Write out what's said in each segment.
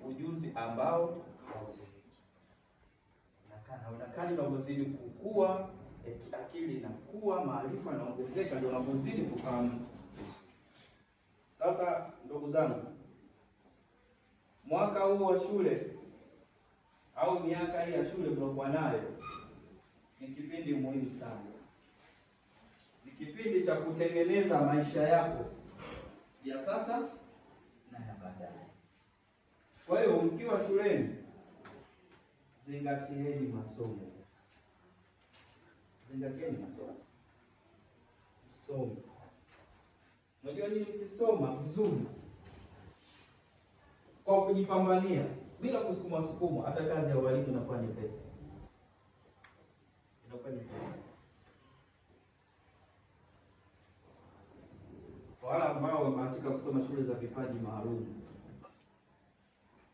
ujuzi ambao hauzeeki. Unakani unavyozidi kukua, akili inakuwa, maarifa yanaongezeka, ndio unavyozidi kufahamu. Sasa ndugu zangu, mwaka huu wa shule au miaka hii ya shule mliokuwa nayo ni kipindi muhimu sana. Ni kipindi cha kutengeneza maisha yako ya sasa na ya baadaye. Kwa hiyo mkiwa shuleni, zingatieni masomo. Zingatieni masomo. Somo. Unajua nini ukisoma vizuri kwa kujipambania bila kusukuma, hata kazi ya walimu inakuwa nyepesi. Inakuwa nyepesi. Kwa wale ambao wamebahatika kusoma shule za vipaji maalum,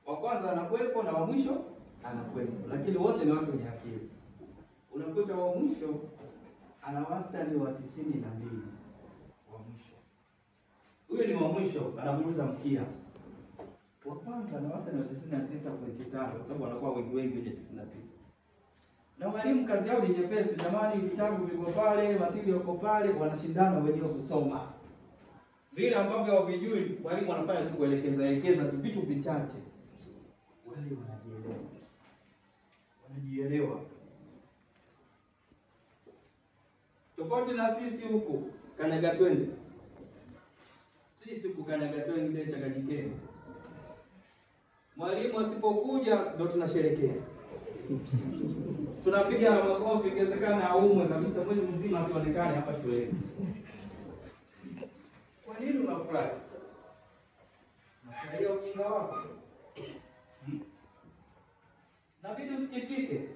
wa kwanza anakuwepo na wa mwisho anakuwepo, lakini wote ni watu wenye akili. Unakuta wa mwisho ana wastani wa 92. Wa mwisho huyo ni wa mwisho, anaburuza mkia. Wa kwanza ana wastani wa 99.5 kwa sababu wanakuwa wengi wenye 99. Na walimu kazi yao ni nyepesi, jamani, vitabu viko pale, material yako pale, wanashindana wenyewe kusoma. Vile ambavyo hawajui, walimu wanafanya tu kuelekeza tu vitu vichache. Wale wanajielewa. Tofauti na sisi huku kanyaga twende. Sisi huku kanyaga twende changanyikeni. Mwalimu asipokuja ndio tunasherekea. Tunapiga makofi, ikiwezekana aumwe kabisa mwezi mzima asionekane hapa shuleni. Kwa nini unafurahi? Unafurahia ujinga wako? Nabidi usikitike.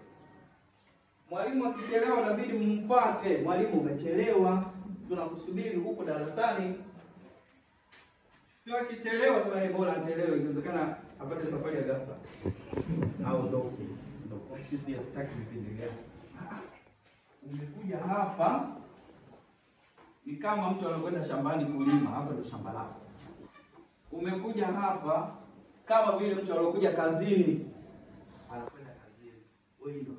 Mwalimu akichelewa nabidi mmpate. Mwalimu umechelewa, tunakusubiri huko darasani. Sio akichelewa sema bora achelewe, inawezekana apate safari ya ghafla. Au ndoki. Ndio sisi hatutaki vipindi. Umekuja hapa ni kama mtu anakwenda shambani kulima, hapa ndio shamba lako. Umekuja hapa kama vile mtu aliyokuja kazini anakwenda kazini. Wewe ndio